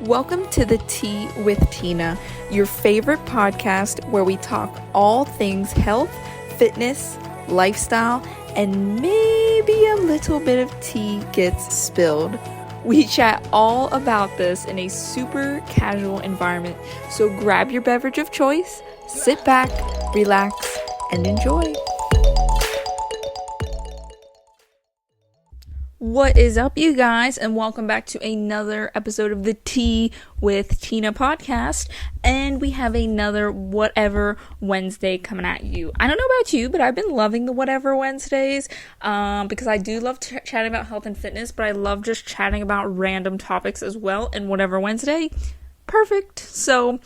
Welcome to the Tea with Tina, your favorite podcast where we talk all things health, fitness, lifestyle, and maybe a little bit of tea gets spilled. We chat all about this in a super casual environment, so grab your beverage of choice, sit back, relax, and enjoy. What is up, you guys, and welcome back to another episode of the Tea with Tina podcast, and we have another Whatever Wednesday coming at you. I don't know about you, but I've been loving the Whatever Wednesdays, because I do love chatting about health and fitness, but I love just chatting about random topics as well, and Whatever Wednesday, perfect. So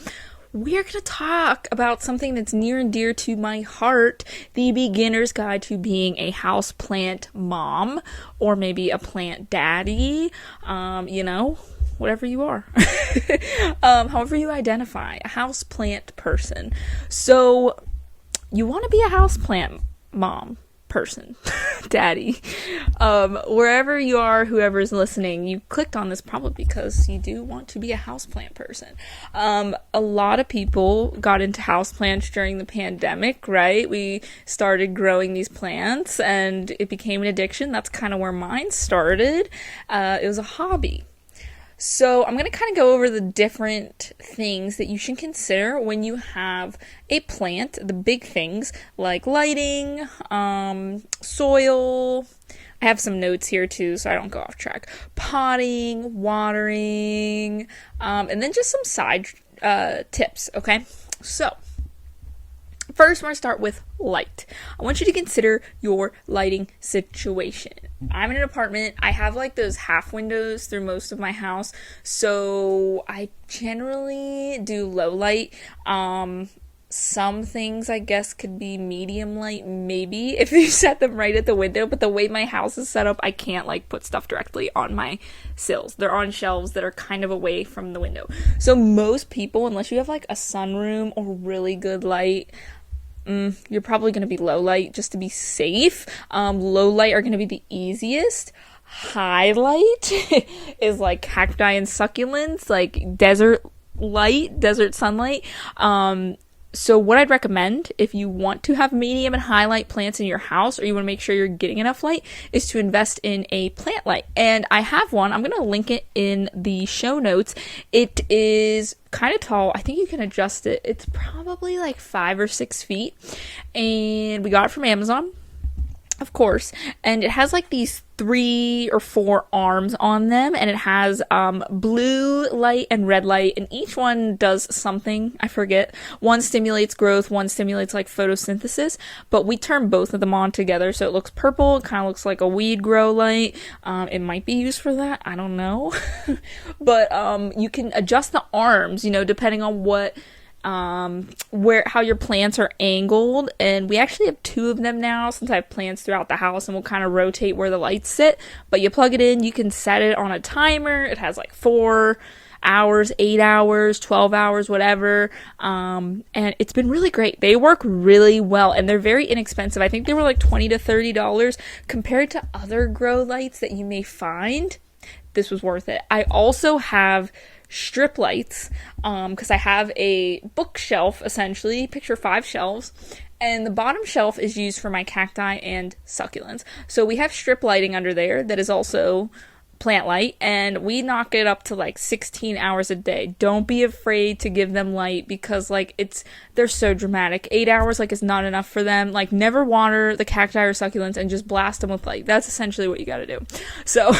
we're going to talk about something that's near and dear to my heart, the beginner's guide to being a houseplant mom, or maybe a plant daddy, whatever you are, however you identify, a houseplant person. So you want to be a houseplant mom, person, daddy, wherever you are, whoever's listening, you clicked on this probably because you do want to be a houseplant person. A lot of people got into houseplants during the pandemic, right? We started growing these plants and it became an addiction. That's kind of where mine started. It was a hobby. So I'm going to kind of go over the different things that you should consider when you have a plant, the big things like lighting, soil. I have some notes here too, so I don't go off track. Potting, watering, and then just some side tips, okay? So first, we're going to start with light. I want you to consider your lighting situation. I'm in an apartment. I have like those half windows through most of my house, so I generally do low light. Some things I guess could be medium light, maybe, if you set them right at the window, but the way my house is set up, I can't like put stuff directly on my sills. They're on shelves that are kind of away from the window. So most people, unless you have like a sunroom or really good light, you're probably going to be low light just to be safe. Low light are going to be the easiest. High light is like cacti and succulents, like desert sunlight. So what I'd recommend if you want to have medium and high light plants in your house, or you want to make sure you're getting enough light, is to invest in a plant light. And I have one. I'm going to link it in the show notes. It is kind of tall. I think you can adjust it. It's probably like 5 or 6 feet. And we got it from Amazon, of course. And it has like these 3 or 4 arms on them, and it has blue light and red light, and each one does something. I forget. One stimulates growth, one stimulates like photosynthesis, but we turn both of them on together, so it looks purple. It kind of looks like a weed grow light. It might be used for that, I don't know. But you can adjust the arms, depending on what how your plants are angled, and we actually have 2 of them now since I have plants throughout the house, and we'll kind of rotate where the lights sit. But you plug it in, you can set it on a timer. It has like 4 hours, 8 hours, 12 hours, whatever, and it's been really great. They work really well, and they're very inexpensive. I think they were like $20 to $30 compared to other grow lights that you may find. This was worth it. I also have strip lights, because I have a bookshelf, essentially, picture 5 shelves, and the bottom shelf is used for my cacti and succulents. So we have strip lighting under there that is also plant light, and we knock it up to like 16 hours a day. Don't be afraid to give them light, because like they're so dramatic. 8 hours like is not enough for them. Like, never water the cacti or succulents and just blast them with light. That's essentially what you got to do. So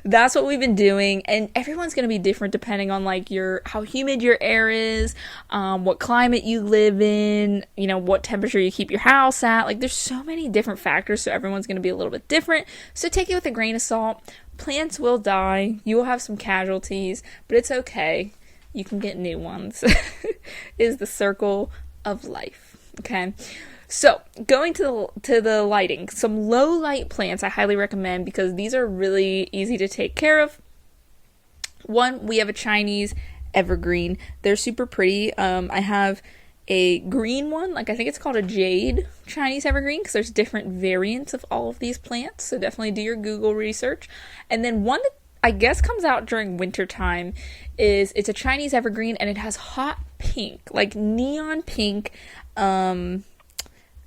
that's what we've been doing, and everyone's going to be different depending on like how humid your air is, what climate you live in, what temperature you keep your house at. Like, there's so many different factors, so everyone's going to be a little bit different. So take it with a grain of salt. Plants will die. You will have some casualties, but it's okay. You can get new ones. Is the circle of life. Okay. So going to the lighting, some low light plants I highly recommend, because these are really easy to take care of. One, we have a Chinese evergreen. They're super pretty. I have a green one, like I think it's called a jade Chinese evergreen, because there's different variants of all of these plants, so definitely do your Google research. And then one that I guess comes out during winter time is it's a Chinese evergreen and it has hot pink, like neon pink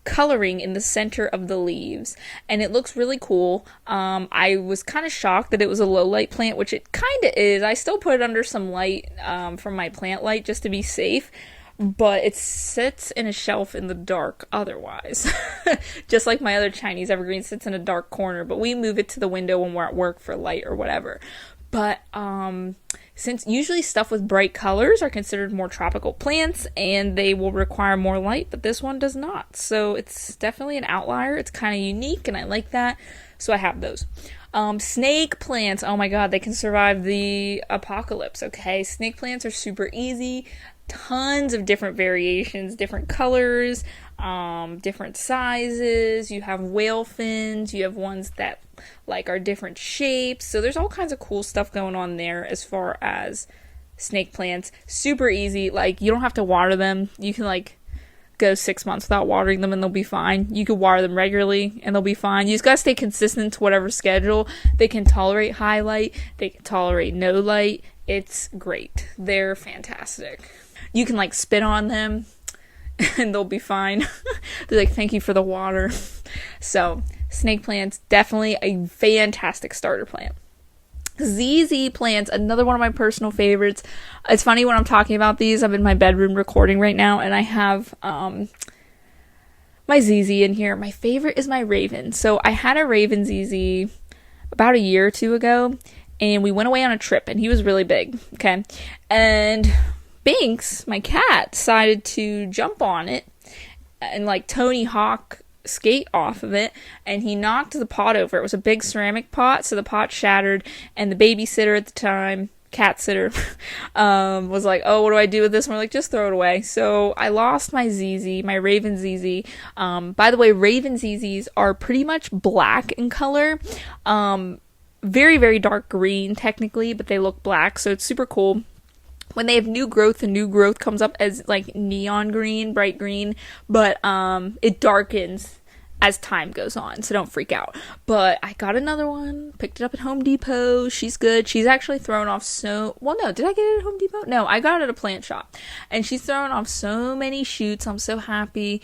coloring in the center of the leaves, and it looks really cool. I was kind of shocked that it was a low light plant, which it kind of is. I still put it under some light from my plant light just to be safe, but it sits in a shelf in the dark otherwise. Just like my other Chinese evergreen sits in a dark corner, but we move it to the window when we're at work for light or whatever. But since usually stuff with bright colors are considered more tropical plants and they will require more light, but this one does not. So it's definitely an outlier. It's kind of unique and I like that. So I have those. Snake plants, oh my god, they can survive the apocalypse, okay? Snake plants are super easy. Tons of different variations, different colors, different sizes. You have whale fins, you have ones that like are different shapes. So there's all kinds of cool stuff going on there as far as snake plants. Super easy. Like, you don't have to water them. You can like go 6 months without watering them and they'll be fine. You could water them regularly and they'll be fine. You just gotta stay consistent to whatever schedule. They can tolerate high light, they can tolerate no light. It's great. They're fantastic. You can like spit on them and they'll be fine. They're like, thank you for the water. So snake plants, definitely a fantastic starter plant. ZZ plants, another one of my personal favorites. It's funny when I'm talking about these, I'm in my bedroom recording right now and I have my ZZ in here. My favorite is my Raven. So I had a Raven ZZ about a year or two ago and we went away on a trip and he was really big, okay? And Binks, my cat, decided to jump on it and like Tony Hawk skate off of it, and he knocked the pot over. It was a big ceramic pot, so the pot shattered, and the babysitter at the time, cat sitter, was like, oh, what do I do with this? And we're like, just throw it away. So I lost my ZZ, my Raven ZZ. By the way, Raven ZZs are pretty much black in color. Very, very dark green technically, but they look black, so it's super cool. When they have new growth, the new growth comes up as like neon green, bright green, but it darkens as time goes on, so don't freak out. But I got another one, picked it up at Home Depot. She's good. She's actually thrown off did I get it at Home Depot? No, I got it at a plant shop. And she's thrown off so many shoots. I'm so happy.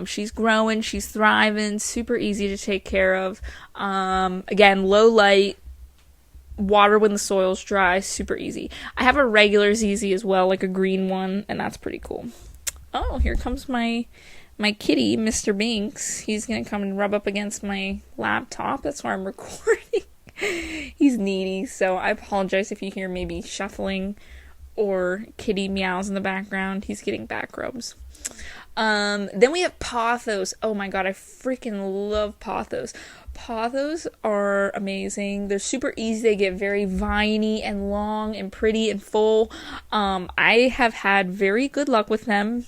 She's growing, she's thriving, super easy to take care of. Again, low light, water when the soil's dry, super easy. I have a regular ZZ as well, like a green one, and that's pretty cool. Oh, here comes my kitty, Mr. Binks. He's gonna come and rub up against my laptop. That's why I'm recording. He's needy, so I apologize if you hear maybe shuffling or kitty meows in the background. He's getting back rubs. Then we have Pothos. Oh my god, I freaking love Pothos. Pothos are amazing. They're super easy. They get very viney and long and pretty and full. I have had very good luck with them.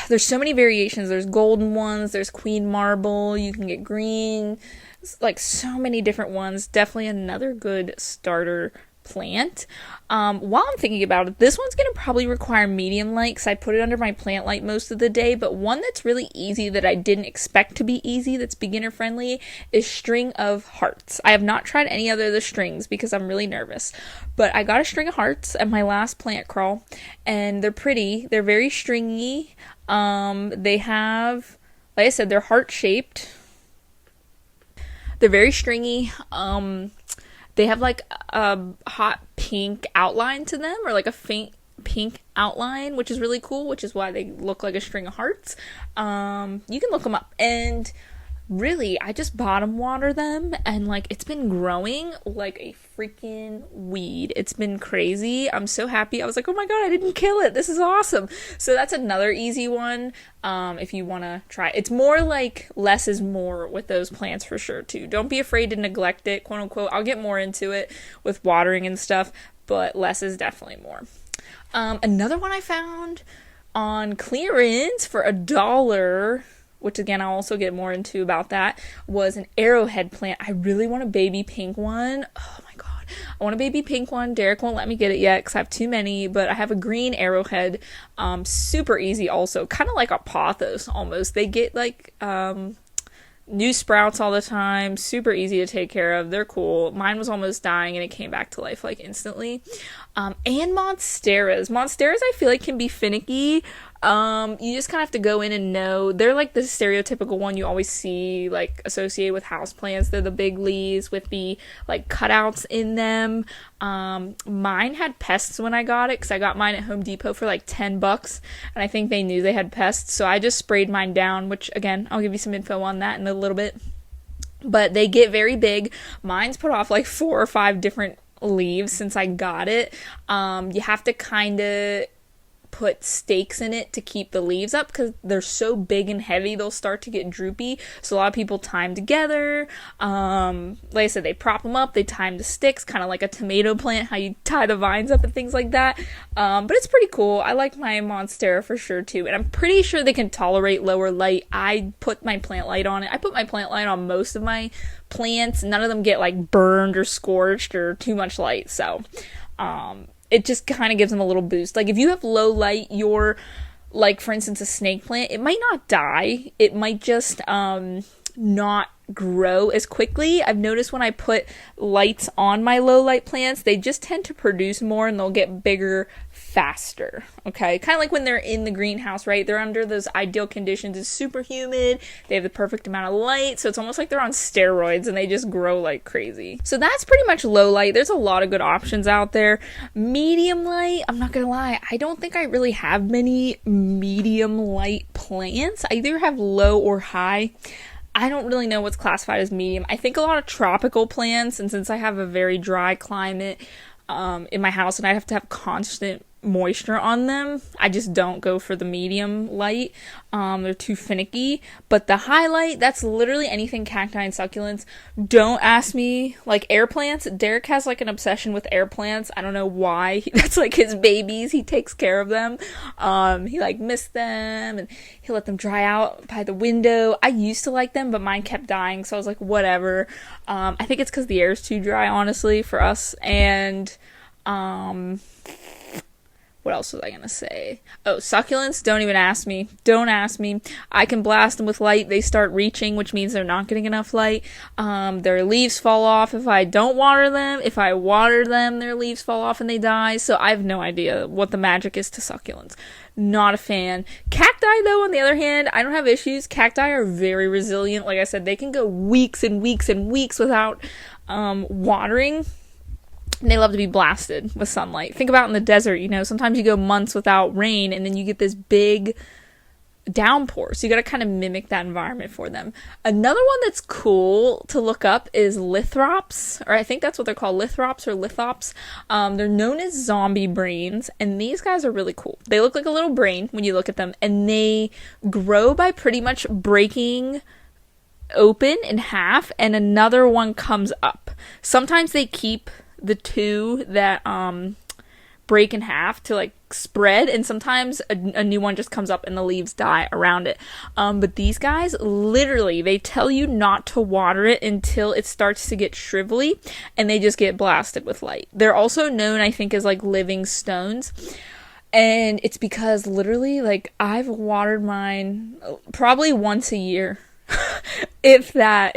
There's so many variations. There's golden ones, there's queen marble, you can get green, like so many different ones. Definitely another good starter plant. While I'm thinking about it, this one's going to probably require medium light because I put it under my plant light most of the day, but one that's really easy that I didn't expect to be easy, that's beginner friendly, is String of Hearts. I have not tried any other of the strings because I'm really nervous, but I got a String of Hearts at my last plant crawl, and they're pretty. They're very stringy. They have, like I said, they're heart shaped. They're very stringy. They have like a hot pink outline to them, or like a faint pink outline, which is really cool, which is why they look like a string of hearts. You can look them up, and really, I just bottom water them, and like it's been growing like a freaking weed. It's been crazy. I'm so happy. I was like, oh my god, I didn't kill it. This is awesome. So that's another easy one. If you want to try it. It's more like less is more with those plants for sure too. Don't be afraid to neglect it, quote unquote. I'll get more into it with watering and stuff, but less is definitely more. Another one I found on clearance for $1, which again I'll also get more into about that, was an arrowhead plant. I really want a baby pink one. Oh my god, I want a baby pink one. Derek won't let me get it yet because I have too many, but I have a green arrowhead. Super easy also, kind of like a pothos almost. They get like new sprouts all the time, super easy to take care of. They're cool. Mine was almost dying and it came back to life like instantly. And monsteras. Monsteras I feel like can be finicky. You just kind of have to go in and know. They're like the stereotypical one you always see like associated with houseplants. They're the big leaves with the like cutouts in them. Mine had pests when I got it because I got mine at Home Depot for like $10, and I think they knew they had pests, so I just sprayed mine down, which again I'll give you some info on that in a little bit. But they get very big. Mine's put off like 4 or 5 different leaves since I got it. You have to kind of put stakes in it to keep the leaves up because they're so big and heavy they'll start to get droopy, so a lot of people tie them together. Like I said, they prop them up, they tie them to sticks, kind of like a tomato plant, how you tie the vines up and things like that. But it's pretty cool. I like my monstera for sure too, and I'm pretty sure they can tolerate lower light. I put my plant light on it. I put my plant light on most of my plants. None of them get like burned or scorched or too much light, so it just kind of gives them a little boost. Like if you have low light, you're like, for instance, a snake plant, it might not die. It might just not grow as quickly. I've noticed when I put lights on my low light plants, they just tend to produce more and they'll get bigger faster. Okay, kind of like when they're in the greenhouse, right? They're under those ideal conditions. It's super humid, they have the perfect amount of light, so it's almost like they're on steroids and they just grow like crazy. So that's pretty much low light. There's a lot of good options out there. Medium light, I'm not gonna lie, I don't think I really have many medium light plants. I either have low or high. I don't really know what's classified as medium. I think a lot of tropical plants, and since I have a very dry climate in my house and I have to have constant moisture on them, I just don't go for the medium light. They're too finicky. But the highlight, that's literally anything cacti and succulents. Don't ask me, like air plants. Derek has like an obsession with air plants. I don't know why. That's like his babies. He takes care of them. He like missed them and he'll let them dry out by the window. I used to like them, but mine kept dying, so I was like, whatever. I think it's because the air is too dry, honestly, for us. And what else was I gonna say? Oh, succulents, don't even ask me. Don't ask me. I can blast them with light. They start reaching, which means they're not getting enough light. Their leaves fall off if I don't water them. If I water them, their leaves fall off and they die. So I have no idea what the magic is to succulents. Not a fan. Cacti, though, on the other hand, I don't have issues. Cacti are very resilient. Like I said, they can go weeks and weeks and weeks without watering. And they love to be blasted with sunlight. Think about in the desert, you know, sometimes you go months without rain and then you get this big downpour. So you got to kind of mimic that environment for them. Another one that's cool to look up is Lithops, or I think that's what they're called, Lithops or Lithops. They're known as zombie brains, and these guys are really cool. They look like a little brain when you look at them, and they grow by pretty much breaking open in half and another one comes up. Sometimes they keep the two that break in half to like spread, and sometimes a new one just comes up and the leaves die around it. But these guys, literally, they tell you not to water it until it starts to get shrivelly, and they just get blasted with light. They're also known, I think, as like living stones. And it's because literally, like, I've watered mine probably once a year. If that.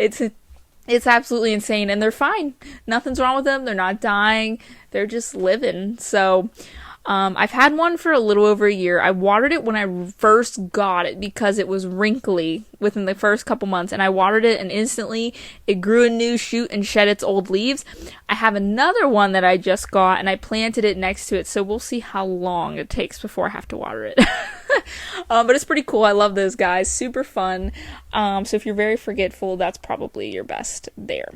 It's absolutely insane, and they're fine. Nothing's wrong with them. They're not dying. They're just living. So I've had one for a little over a year. I watered it when I first got it because it was wrinkly within the first couple months, and I watered it and instantly it grew a new shoot and shed its old leaves. I have another one that I just got and I planted it next to it, so we'll see how long it takes before I have to water it. But it's pretty cool. I love those guys. Super fun. So if you're very forgetful, that's probably your best there.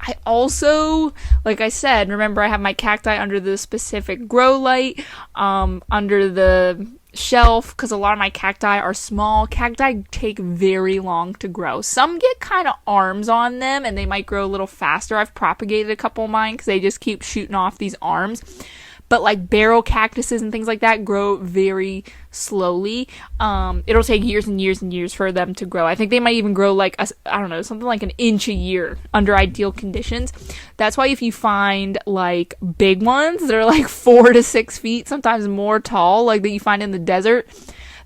I also, like I said, remember I have my cacti under the specific grow light, under the shelf, because a lot of my cacti are small. Cacti take very long to grow. Some get kind of arms on them, and they might grow a little faster. I've propagated a couple of mine because they just keep shooting off these arms. But like barrel cactuses and things like that grow very slowly. It'll take years and years and years for them to grow. I think they might even grow like, I don't know, something like an inch a year under ideal conditions. That's why if you find like big ones that are like 4 to 6 feet, sometimes more tall, like that you find in the desert,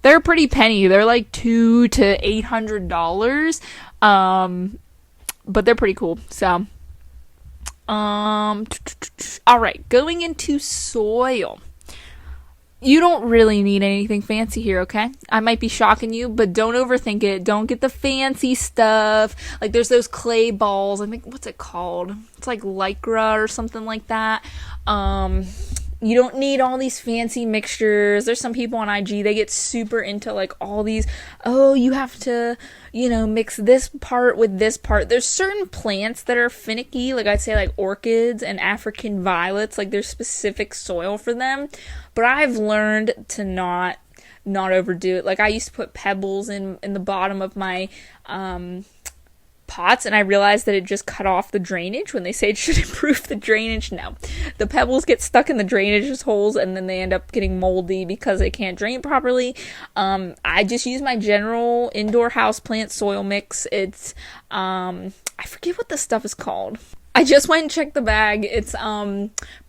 they're pretty penny. They're like $200 to $800. But they're pretty cool. So, all right, going into soil. You don't really need anything fancy here, okay? I might be shocking you, but don't overthink it. Don't get the fancy stuff. Like, there's those clay balls. I think, what's it called? It's like Lycra or something like that. You don't need all these fancy mixtures. There's some people on IG, they get super into like all these, oh, you have to, mix this part with this part. There's certain plants that are finicky, like I'd say like orchids and African violets, like there's specific soil for them. But I've learned to not overdo it. Like I used to put pebbles in the bottom of my pots, and I realized that it just cut off the drainage when they say it should improve the drainage. No, the pebbles get stuck in the drainage holes and then they end up getting moldy because they can't drain properly. I just use my general indoor houseplant soil mix. It's I forget what the stuff is called. I just went and checked the bag. It's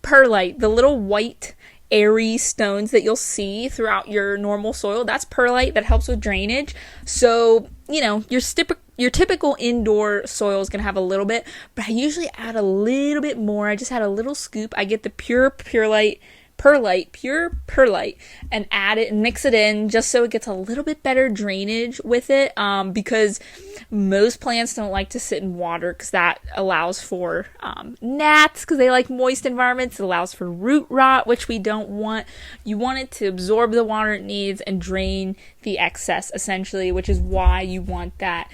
perlite, the little white airy stones that you'll see throughout your normal soil. That's perlite that helps with drainage. So, your typical indoor soil is going to have a little bit, but I usually add a little bit more. I just had a little scoop. I get the pure perlite, and add it and mix it in just so it gets a little bit better drainage with it, because most plants don't like to sit in water because that allows for gnats because they like moist environments. It allows for root rot, which we don't want. You want it to absorb the water it needs and drain the excess, essentially, which is why you want that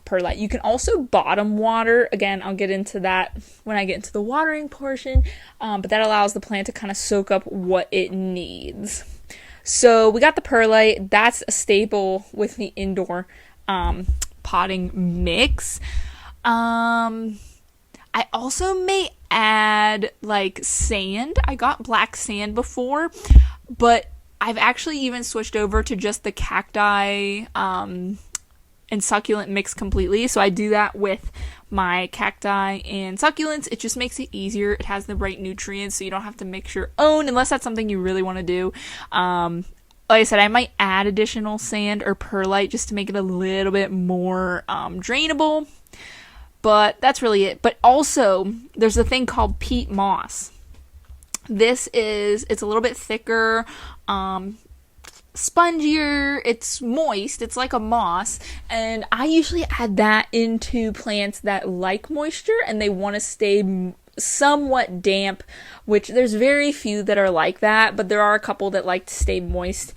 perlite. You can also bottom water. Again, I'll get into that when I get into the watering portion, but that allows the plant to kind of soak up what it needs. So we got the perlite. That's a staple with the indoor potting mix. I also may add like sand. I got black sand before, but I've actually even switched over to just the cacti and succulent mix completely. So I do that with my cacti and succulents. It just makes it easier. It has the right nutrients, so you don't have to mix your own unless that's something you really want to do. Like I said, I might add additional sand or perlite just to make it a little bit more drainable. But that's really it. But also, there's a thing called peat moss. It's a little bit thicker, spongier, it's moist, it's like a moss, and I usually add that into plants that like moisture and they want to stay somewhat damp, which there's very few that are like that, but there are a couple that like to stay moist.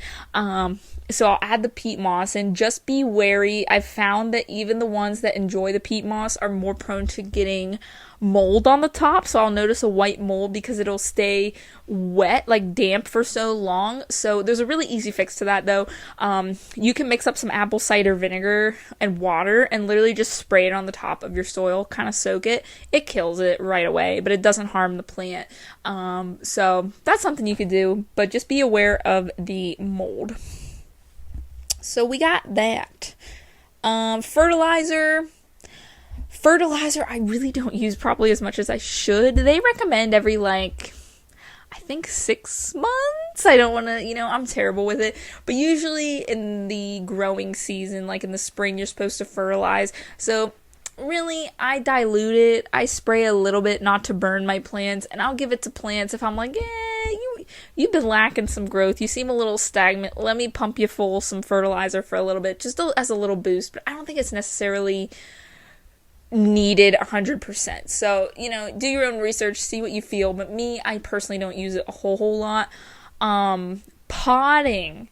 So I'll add the peat moss, and just be wary. I've found that even the ones that enjoy the peat moss are more prone to getting mold on the top. So I'll notice a white mold because it'll stay wet, like damp, for so long. So there's a really easy fix to that, though. You can mix up some apple cider vinegar and water and literally just spray it on the top of your soil, kind of soak it. It kills it right away, but it doesn't harm the plant. So that's something you could do, but just be aware of the mold. So we got that. Fertilizer, I really don't use probably as much as I should. They recommend every, I think 6 months. I don't want to, I'm terrible with it. But usually in the growing season, like in the spring, you're supposed to fertilize. So really, I dilute it. I spray a little bit not to burn my plants, and I'll give it to plants if I'm like, you've been lacking some growth. You seem a little stagnant. Let me pump you full some fertilizer for a little bit, just as a little boost. But I don't think it's necessarily needed 100%. So, do your own research, see what you feel. But me, I personally don't use it a whole lot. Potting,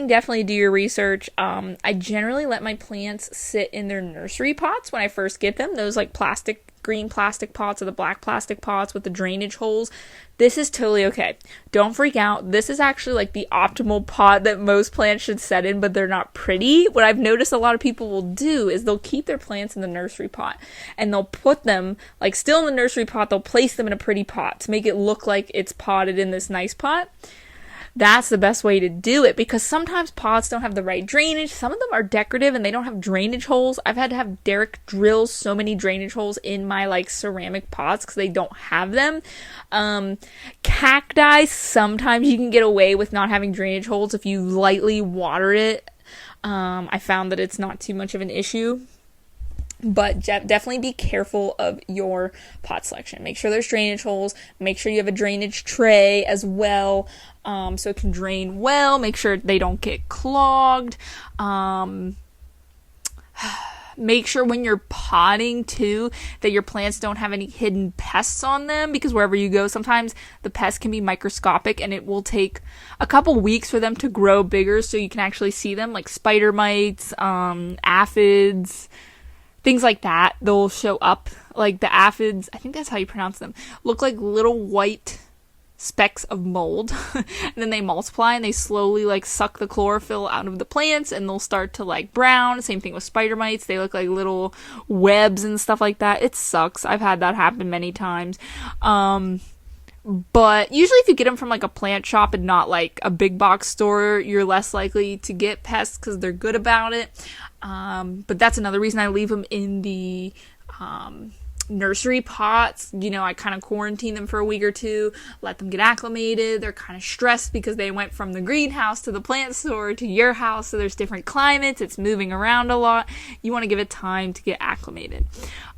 definitely do your research. I generally let my plants sit in their nursery pots when I first get them. Those green plastic pots or the black plastic pots with the drainage holes. This is totally okay. Don't freak out. This is actually the optimal pot that most plants should set in, but they're not pretty. What I've noticed a lot of people will do is they'll keep their plants in the nursery pot and they'll put them still in the nursery pot. They'll place them in a pretty pot to make it look like it's potted in this nice pot. that's the best way to do it, because sometimes pots don't have the right drainage. Some of them are decorative and they don't have drainage holes. I've had to have Derek drill so many drainage holes in my like ceramic pots because they don't have them. Cacti, sometimes you can get away with not having drainage holes if you lightly water it. I found that it's not too much of an issue. But definitely be careful of your pot selection. Make sure there's drainage holes. Make sure you have a drainage tray as well, so it can drain well. Make sure they don't get clogged. Make sure when you're potting too that your plants don't have any hidden pests on them, because wherever you go, sometimes the pests can be microscopic and it will take a couple weeks for them to grow bigger so you can actually see them, like spider mites, aphids, things like that. They'll show up, like the aphids, I think that's how you pronounce them, look like little white specks of mold and then they multiply and they slowly like suck the chlorophyll out of the plants and they'll start to like brown. Same thing with spider mites. They look like little webs and stuff like that. It sucks. I've had that happen many times. But usually if you get them from like a plant shop and not like a big box store, you're less likely to get pests because they're good about it. But that's another reason I leave them in the nursery pots. You know, I kind of quarantine them for a week or two, let them get acclimated. They're kind of stressed because they went from the greenhouse to the plant store to your house, so there's different climates. It's moving around a lot. You want to give it time to get acclimated.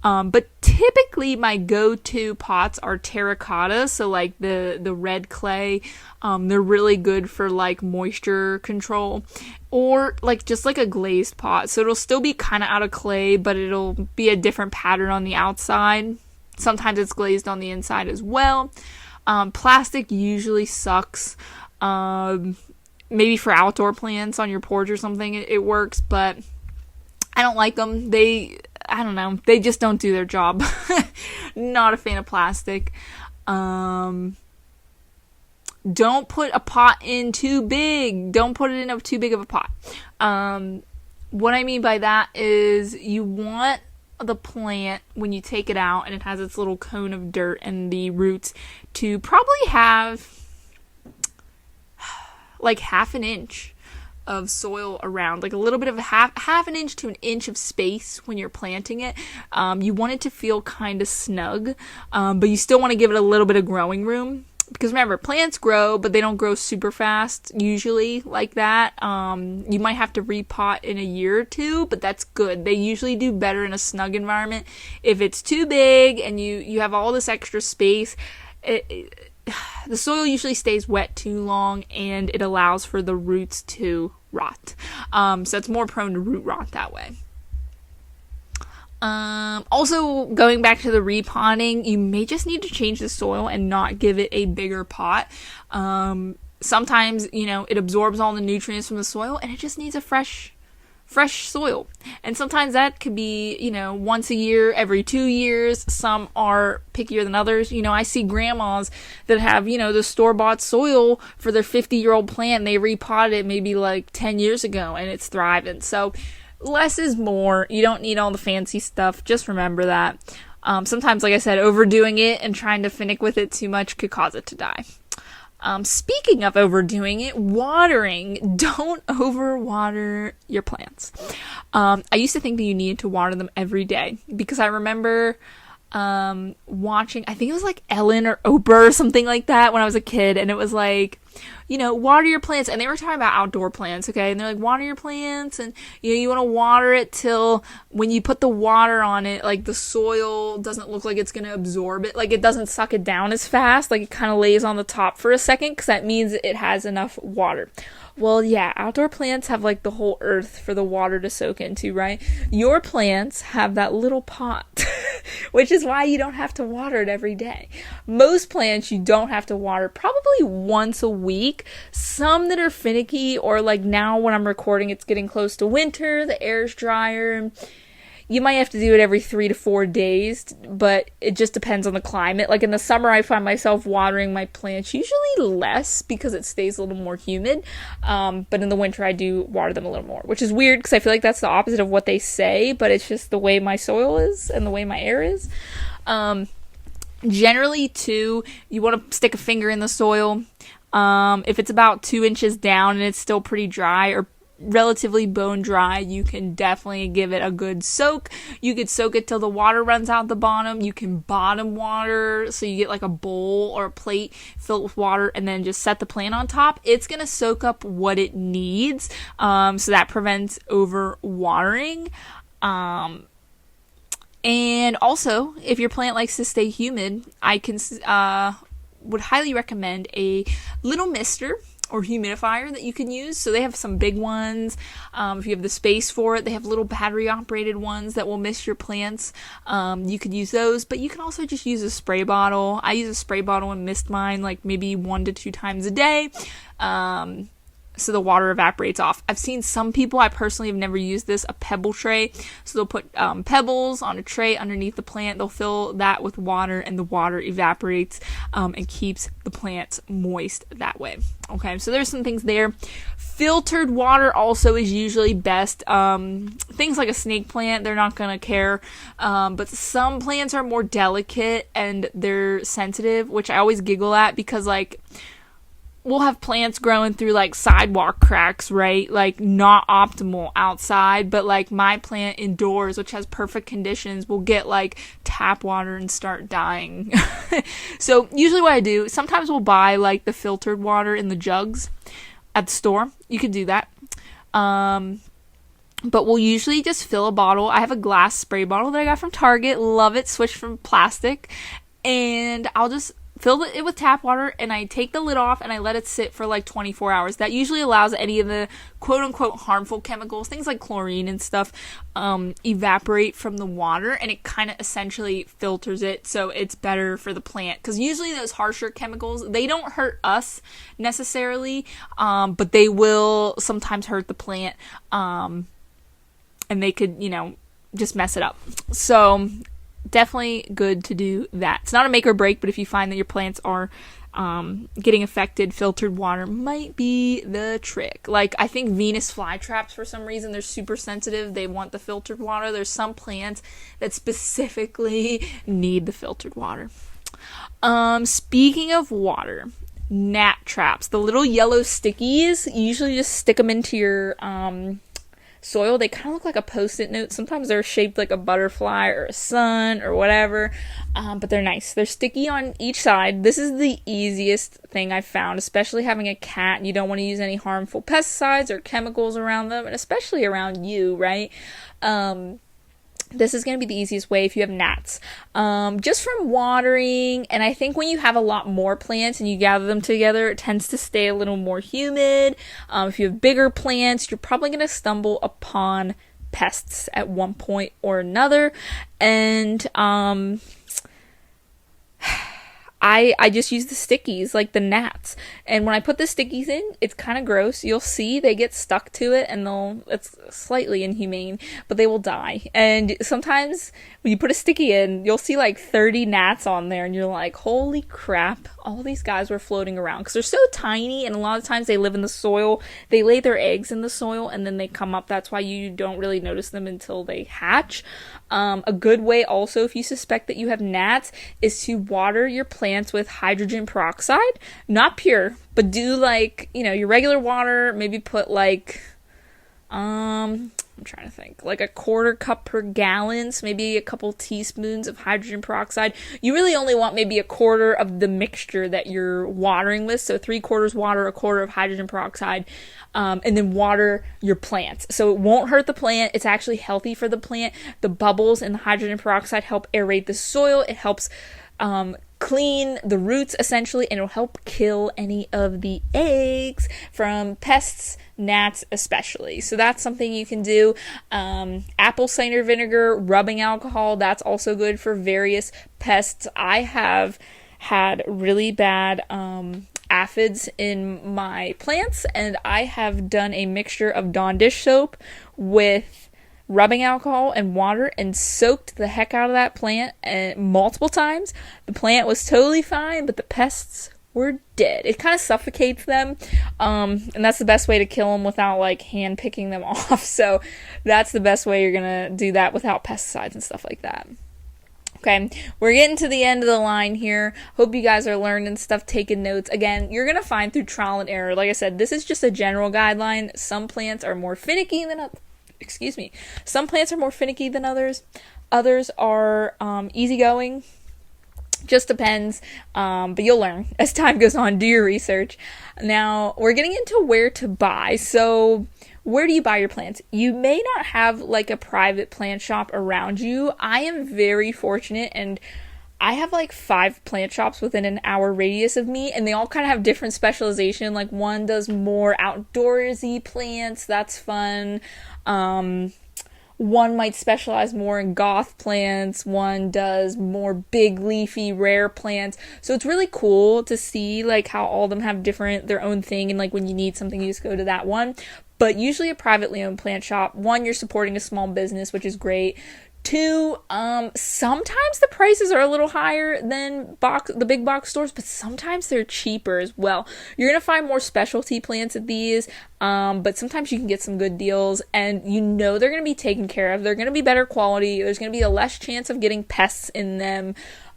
But typically my go-to pots are terracotta, so like the red clay. They're really good for like moisture control, or like just like a glazed pot. So it'll still be kind of out of clay, but it'll be a different pattern on the outside. Sometimes it's glazed on the inside as well. Plastic usually sucks. Maybe for outdoor plants on your porch or something, it works, but I don't like them. I don't know. They just don't do their job. Not a fan of plastic. Don't put a pot in too big. Don't put it in a too big of a pot. What I mean by that is you want the plant, when you take it out and it has its little cone of dirt and the roots, to probably have like half an inch of soil around, like a little bit of half an inch to an inch of space when you're planting it. You want it to feel kind of snug, but you still want to give it a little bit of growing room. Because remember, plants grow, but they don't grow super fast, usually, like that. You might have to repot in a year or two, but that's good. They usually do better in a snug environment. If it's too big and you have all this extra space, the soil usually stays wet too long, and it allows for the roots to rot. So it's more prone to root rot that way. Also, going back to the repotting, you may just need to change the soil and not give it a bigger pot. Sometimes, it absorbs all the nutrients from the soil and it just needs a fresh soil. And sometimes that could be, once a year, every 2 years. Some are pickier than others. I see grandmas that have, the store-bought soil for their 50-year-old plant. They repotted it maybe like 10 years ago and it's thriving. So less is more. You don't need all the fancy stuff. Just remember that. Sometimes, like I said, overdoing it and trying to finick with it too much could cause it to die. Speaking of overdoing it, watering. Don't overwater your plants. I used to think that you needed to water them every day, because I remember watching, I think it was like Ellen or Oprah or something like that when I was a kid, and it was like, water your plants, and they were talking about outdoor plants, okay, and they're like, water your plants, and you want to water it till when you put the water on it, like the soil doesn't look like it's going to absorb it, like it doesn't suck it down as fast, like it kind of lays on the top for a second, because that means it has enough water. Well, yeah, outdoor plants have like the whole earth for the water to soak into, right? Your plants have that little pot, which is why you don't have to water it every day. Most plants you don't have to water probably once a week. Some that are finicky, or like now when I'm recording, it's getting close to winter, the air's drier. You might have to do it every 3 to 4 days, but it just depends on the climate. Like in the summer, I find myself watering my plants usually less because it stays a little more humid. But in the winter, I do water them a little more, which is weird because I feel like that's the opposite of what they say, but it's just the way my soil is and the way my air is. Generally, too, you want to stick a finger in the soil. If it's about 2 inches down and it's still pretty dry or relatively bone dry, you can definitely give it a good soak. You could soak it till the water runs out the bottom. You can bottom water, so you get like a bowl or a plate filled with water and then just set the plant on top. It's going to soak up what it needs, so that prevents over watering. And also, if your plant likes to stay humid, I would highly recommend a little mister or humidifier that you can use. So they have some big ones. If you have the space for it, they have little battery operated ones that will mist your plants. You could use those, but you can also just use a spray bottle. I use a spray bottle and mist mine like maybe 1 to 2 times a day. So the water evaporates off. I've seen some people, I personally have never used this, a pebble tray. So they'll put pebbles on a tray underneath the plant. They'll fill that with water and the water evaporates and keeps the plants moist that way. Okay, so there's some things there. Filtered water also is usually best. Things like a snake plant, they're not going to care. But some plants are more delicate and they're sensitive, which I always giggle at because like we'll have plants growing through like sidewalk cracks, right? Like not optimal outside, but like my plant indoors, which has perfect conditions, will get like tap water and start dying. So usually what I do, sometimes we'll buy like the filtered water in the jugs at the store. You could do that. But we'll usually just fill a bottle. I have a glass spray bottle that I got from Target. Love it. Switched from plastic. And I'll just fill it with tap water and I take the lid off and I let it sit for like 24 hours. That usually allows any of the quote unquote harmful chemicals, things like chlorine and stuff, evaporate from the water, and it kind of essentially filters it so it's better for the plant. Because usually those harsher chemicals, they don't hurt us necessarily, but they will sometimes hurt the plant, and they could, just mess it up. So definitely good to do that. It's not a make or break, but if you find that your plants are getting affected, filtered water might be the trick. Like I think Venus flytraps, for some reason, they're super sensitive. They want the filtered water. There's some plants that specifically need the filtered water. Speaking of water, gnat traps, the little yellow stickies, you usually just stick them into your soil. They kind of look like a post-it note. Sometimes they're shaped like a butterfly or a sun or whatever, but they're nice. They're sticky on each side. This is the easiest thing I've found, especially having a cat. You don't want to use any harmful pesticides or chemicals around them, and especially around you, right? This is going to be the easiest way if you have gnats. Just from watering, and I think when you have a lot more plants and you gather them together, it tends to stay a little more humid. If you have bigger plants, you're probably going to stumble upon pests at one point or another. And I just use the stickies, like the gnats. And when I put the stickies in, it's kind of gross. You'll see they get stuck to it and it's slightly inhumane, but they will die. And sometimes when you put a sticky in, you'll see like 30 gnats on there and you're like, holy crap, all these guys were floating around. Because they're so tiny, and a lot of times they live in the soil. They lay their eggs in the soil and then they come up. That's why you don't really notice them until they hatch. A good way also, if you suspect that you have gnats, is to water your plants with hydrogen peroxide. Not pure, but do like, your regular water. Maybe put like, I'm trying to think, like a 1/4 cup per gallon, so maybe a couple teaspoons of hydrogen peroxide. You really only want maybe 1/4 of the mixture that you're watering with, so 3/4 water, 1/4 of hydrogen peroxide, and then water your plants. So it won't hurt the plant. It's actually healthy for the plant. The bubbles in the hydrogen peroxide help aerate the soil. It helps clean the roots essentially, and it'll help kill any of the eggs from pests, gnats especially. So that's something you can do. Apple cider vinegar, rubbing alcohol, that's also good for various pests. I have had really bad aphids in my plants, and I have done a mixture of Dawn dish soap with rubbing alcohol and water and soaked the heck out of that plant multiple times. The plant was totally fine, but the pests were dead. It kind of suffocates them, and that's the best way to kill them without like hand picking them off. So that's the best way you're gonna do that without pesticides and stuff like that. Okay, we're getting to the end of the line here. Hope you guys are learning stuff, taking notes. Again, you're going to find through trial and error. Like I said, this is just a general guideline. Some plants are more finicky than Some plants are more finicky than others. Others are easygoing. Just depends, but you'll learn as time goes on. Do your research. Now, we're getting into where to buy. So, where do you buy your plants? You may not have like a private plant shop around you. I am very fortunate, and I have like 5 plant shops within an hour radius of me, and they all kind of have different specialization. Like one does more outdoorsy plants. That's fun. One might specialize more in goth plants. One does more big leafy rare plants. So it's really cool to see like how all of them have their own thing, and like when you need something you just go to that one. But usually a privately owned plant shop, 1, you're supporting a small business, which is great. 2, sometimes the prices are a little higher than the big box stores, but sometimes they're cheaper as well. You're going to find more specialty plants at these, but sometimes you can get some good deals, and they're going to be taken care of. They're going to be better quality. There's going to be a less chance of getting pests in them.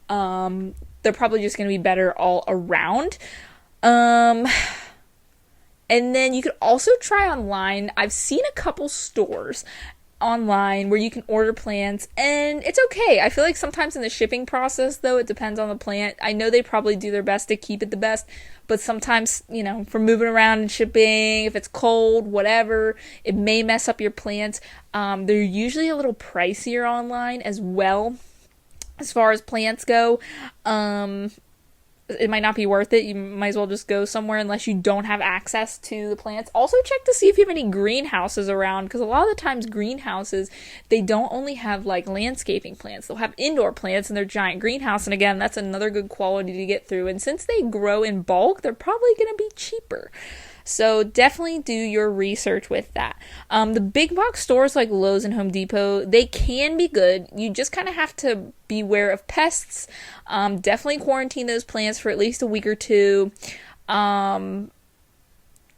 They're probably just going to be better all around. And then you could also try online. I've seen a couple stores online where you can order plants, and it's okay. I feel like sometimes in the shipping process, though, it depends on the plant. I know they probably do their best to keep it the best, but sometimes, for moving around and shipping, if it's cold, whatever, it may mess up your plants. They're usually a little pricier online as well, as far as plants go. It might not be worth it. You might as well just go somewhere unless you don't have access to the plants. Also check to see if you have any greenhouses around, because a lot of the times greenhouses, they don't only have like landscaping plants. They'll have indoor plants in their giant greenhouse, and again, that's another good quality to get through. And since they grow in bulk, they're probably going to be cheaper. So definitely do your research with that. The big box stores like Lowe's and Home Depot, they can be good. You just kind of have to beware of pests. Definitely quarantine those plants for at least a week or 2.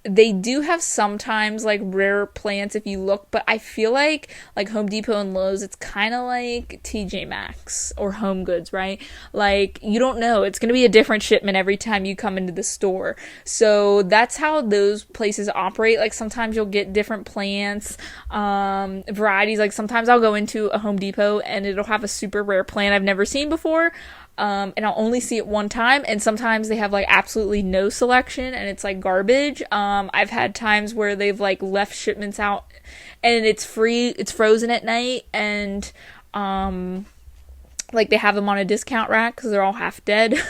They do have sometimes like rare plants if you look, but I feel like Home Depot and Lowe's, it's kind of like TJ Maxx or Home Goods, right? Like, you don't know. It's going to be a different shipment every time you come into the store. So that's how those places operate. Like, sometimes you'll get different plants, varieties. Like, sometimes I'll go into a Home Depot and it'll have a super rare plant I've never seen before. And I'll only see it one time, and sometimes they have like absolutely no selection and it's like garbage. I've had times where they've like left shipments out and it's frozen at night, and like they have them on a discount rack because they're all half dead.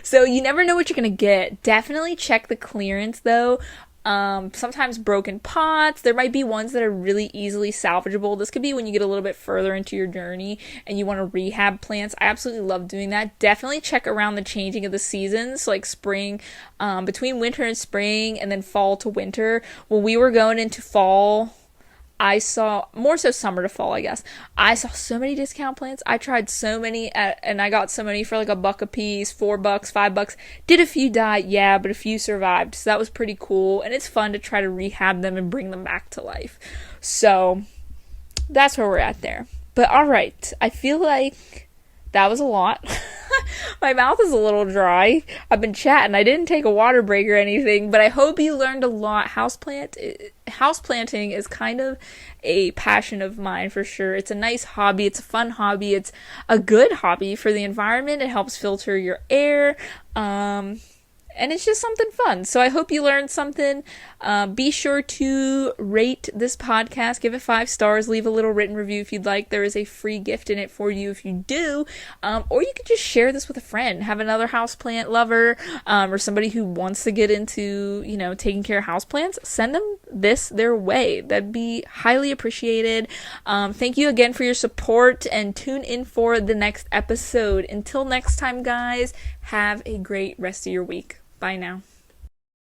So you never know what you're gonna get. Definitely check the clearance though. Sometimes broken pots. There might be ones that are really easily salvageable. This could be when you get a little bit further into your journey and you want to rehab plants. I absolutely love doing that. Definitely check around the changing of the seasons, like spring, between winter and spring, and then fall to winter. When we were going into fall, I saw, more so summer to fall, I guess, I saw so many discount plants. I tried so many, and I got so many for like $1 a piece, $4, $5. Did a few die? Yeah, but a few survived. So that was pretty cool. And it's fun to try to rehab them and bring them back to life. So that's where we're at there. But all right, I feel like that was a lot. My mouth is a little dry. I've been chatting. I didn't take a water break or anything, but I hope you learned a lot. Houseplanting is kind of a passion of mine for sure. It's a nice hobby. It's a fun hobby. It's a good hobby for the environment. It helps filter your air. And it's just something fun. So I hope you learned something. Be sure to rate this podcast. Give it 5 stars. Leave a little written review if you'd like. There is a free gift in it for you if you do. Or you could just share this with a friend. Have another houseplant lover, or somebody who wants to get into, taking care of houseplants. Send them this their way. That'd be highly appreciated. Thank you again for your support, and tune in for the next episode. Until next time, guys, have a great rest of your week. Bye now.